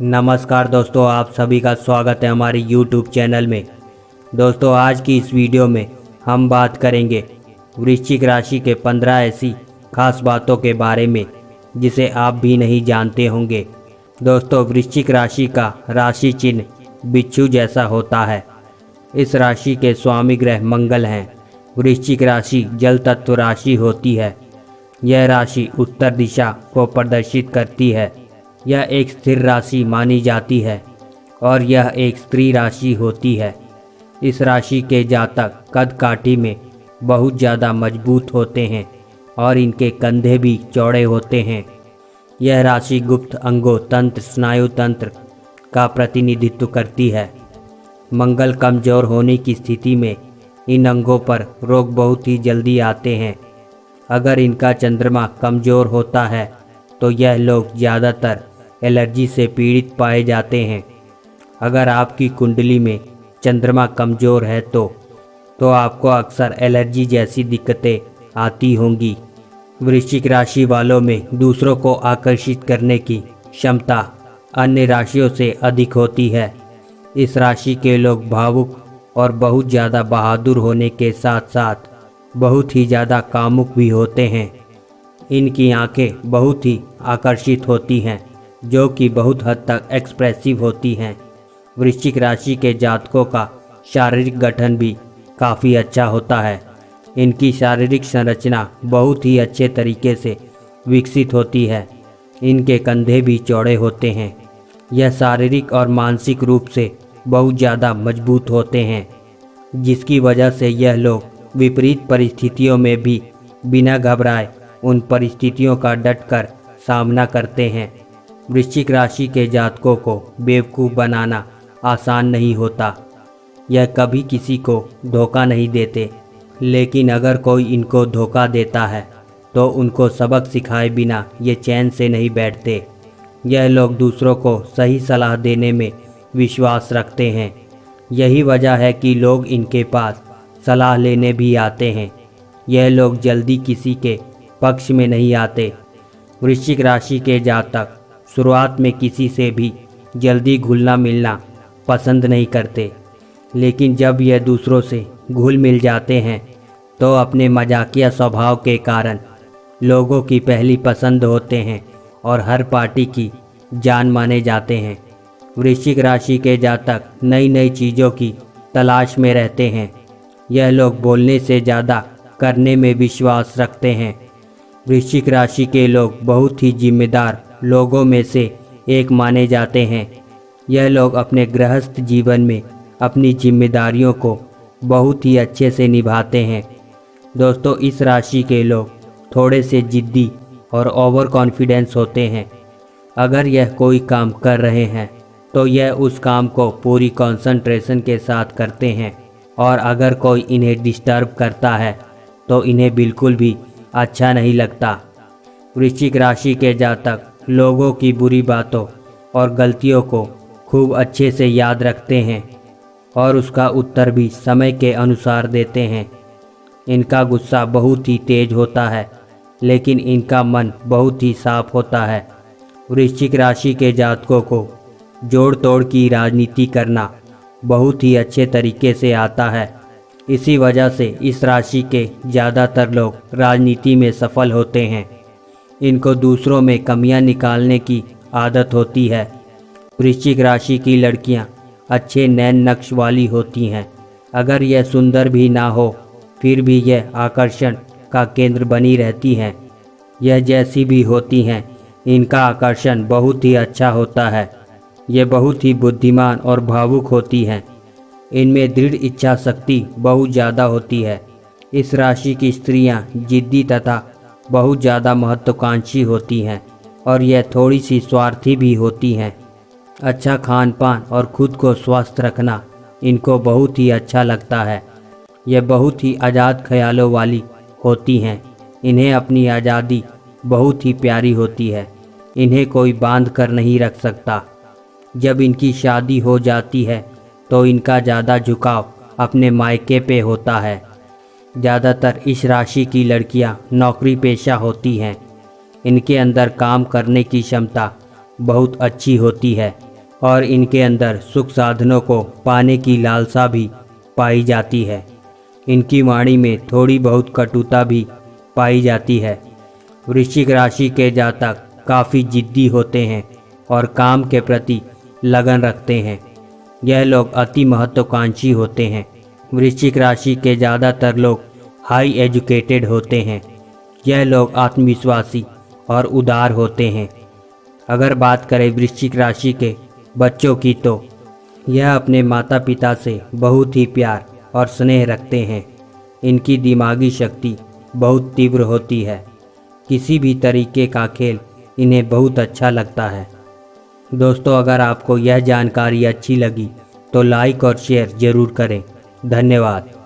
नमस्कार दोस्तों, आप सभी का स्वागत है हमारे YouTube चैनल में। दोस्तों, आज की इस वीडियो में हम बात करेंगे वृश्चिक राशि के 15 ऐसी खास बातों के बारे में जिसे आप भी नहीं जानते होंगे। दोस्तों, वृश्चिक राशि का राशि चिन्ह बिच्छू जैसा होता है। इस राशि के स्वामी ग्रह मंगल हैं। वृश्चिक राशि जल तत्व राशि होती है। यह राशि उत्तर दिशा को प्रदर्शित करती है। यह एक स्थिर राशि मानी जाती है और यह एक स्त्री राशि होती है। इस राशि के जातक कद काठी में बहुत ज़्यादा मजबूत होते हैं और इनके कंधे भी चौड़े होते हैं। यह राशि गुप्त अंगों तंत्र स्नायु तंत्र का प्रतिनिधित्व करती है। मंगल कमज़ोर होने की स्थिति में इन अंगों पर रोग बहुत ही जल्दी आते हैं। अगर इनका चंद्रमा कमज़ोर होता है तो यह लोग ज़्यादातर एलर्जी से पीड़ित पाए जाते हैं। अगर आपकी कुंडली में चंद्रमा कमज़ोर है तो आपको अक्सर एलर्जी जैसी दिक्कतें आती होंगी। वृश्चिक राशि वालों में दूसरों को आकर्षित करने की क्षमता अन्य राशियों से अधिक होती है। इस राशि के लोग भावुक और बहुत ज़्यादा बहादुर होने के साथ साथ बहुत ही ज़्यादा कामुक भी होते हैं। इनकी आंखें बहुत ही आकर्षित होती हैं जो कि बहुत हद तक एक्सप्रेसिव होती हैं। वृश्चिक राशि के जातकों का शारीरिक गठन भी काफ़ी अच्छा होता है। इनकी शारीरिक संरचना बहुत ही अच्छे तरीके से विकसित होती है। इनके कंधे भी चौड़े होते हैं। यह शारीरिक और मानसिक रूप से बहुत ज़्यादा मजबूत होते हैं, जिसकी वजह से यह लोग विपरीत परिस्थितियों में भी बिना घबराए उन परिस्थितियों का डटकर सामना करते हैं। वृश्चिक राशि के जातकों को बेवकूफ़ बनाना आसान नहीं होता। यह कभी किसी को धोखा नहीं देते, लेकिन अगर कोई इनको धोखा देता है तो उनको सबक सिखाए बिना ये चैन से नहीं बैठते। यह लोग दूसरों को सही सलाह देने में विश्वास रखते हैं। यही वजह है कि लोग इनके पास सलाह लेने भी आते हैं। यह लोग जल्दी किसी के पक्ष में नहीं आते। वृश्चिक राशि के जातक शुरुआत में किसी से भी जल्दी घुलना मिलना पसंद नहीं करते, लेकिन जब यह दूसरों से घुल मिल जाते हैं तो अपने मजाकिया स्वभाव के कारण लोगों की पहली पसंद होते हैं और हर पार्टी की जान माने जाते हैं। वृश्चिक राशि के जातक नई नई चीज़ों की तलाश में रहते हैं। यह लोग बोलने से ज़्यादा करने में विश्वास रखते हैं। वृश्चिक राशि के लोग बहुत ही जिम्मेदार लोगों में से एक माने जाते हैं। यह लोग अपने गृहस्थ जीवन में अपनी जिम्मेदारियों को बहुत ही अच्छे से निभाते हैं। दोस्तों, इस राशि के लोग थोड़े से जिद्दी और ओवर कॉन्फिडेंस होते हैं। अगर यह कोई काम कर रहे हैं तो यह उस काम को पूरी कंसंट्रेशन के साथ करते हैं, और अगर कोई इन्हें डिस्टर्ब करता है तो इन्हें बिल्कुल भी अच्छा नहीं लगता। वृश्चिक राशि के जातक लोगों की बुरी बातों और गलतियों को खूब अच्छे से याद रखते हैं और उसका उत्तर भी समय के अनुसार देते हैं। इनका गुस्सा बहुत ही तेज होता है, लेकिन इनका मन बहुत ही साफ होता है। वृश्चिक राशि के जातकों को जोड़ तोड़ की राजनीति करना बहुत ही अच्छे तरीके से आता है। इसी वजह से इस राशि के ज़्यादातर लोग राजनीति में सफल होते हैं। इनको दूसरों में कमियां निकालने की आदत होती है। वृश्चिक राशि की लड़कियां अच्छे नैन नक्श वाली होती हैं। अगर यह सुंदर भी ना हो फिर भी यह आकर्षण का केंद्र बनी रहती हैं। यह जैसी भी होती हैं, इनका आकर्षण बहुत ही अच्छा होता है। ये बहुत ही बुद्धिमान और भावुक होती हैं। इनमें दृढ़ इच्छा शक्ति बहुत ज़्यादा होती है। इस राशि की स्त्रियां जिद्दी तथा बहुत ज़्यादा महत्वाकांक्षी होती हैं और यह थोड़ी सी स्वार्थी भी होती हैं। अच्छा खान पान और खुद को स्वस्थ रखना इनको बहुत ही अच्छा लगता है। यह बहुत ही आज़ाद ख्यालों वाली होती हैं। इन्हें अपनी आज़ादी बहुत ही प्यारी होती है। इन्हें कोई बांध कर नहीं रख सकता। जब इनकी शादी हो जाती है तो इनका ज़्यादा झुकाव अपने मायके पे होता है। ज़्यादातर इस राशि की लड़कियां नौकरी पेशा होती हैं। इनके अंदर काम करने की क्षमता बहुत अच्छी होती है। और इनके अंदर सुख साधनों को पाने की लालसा भी पाई जाती है। इनकी वाणी में थोड़ी बहुत कटुता भी पाई जाती है। वृश्चिक राशि के जातक काफ़ी जिद्दी होते हैं और काम के प्रति लगन रखते हैं। यह लोग अति महत्वाकांक्षी होते हैं। वृश्चिक राशि के ज़्यादातर लोग हाई एजुकेटेड होते हैं। यह लोग आत्मविश्वासी और उदार होते हैं। अगर बात करें वृश्चिक राशि के बच्चों की तो यह अपने माता पिता से बहुत ही प्यार और स्नेह रखते हैं। इनकी दिमागी शक्ति बहुत तीव्र होती है। किसी भी तरीके का खेल इन्हें बहुत अच्छा लगता है। दोस्तों, अगर आपको यह जानकारी अच्छी लगी तो लाइक और शेयर ज़रूर करें। धन्यवाद।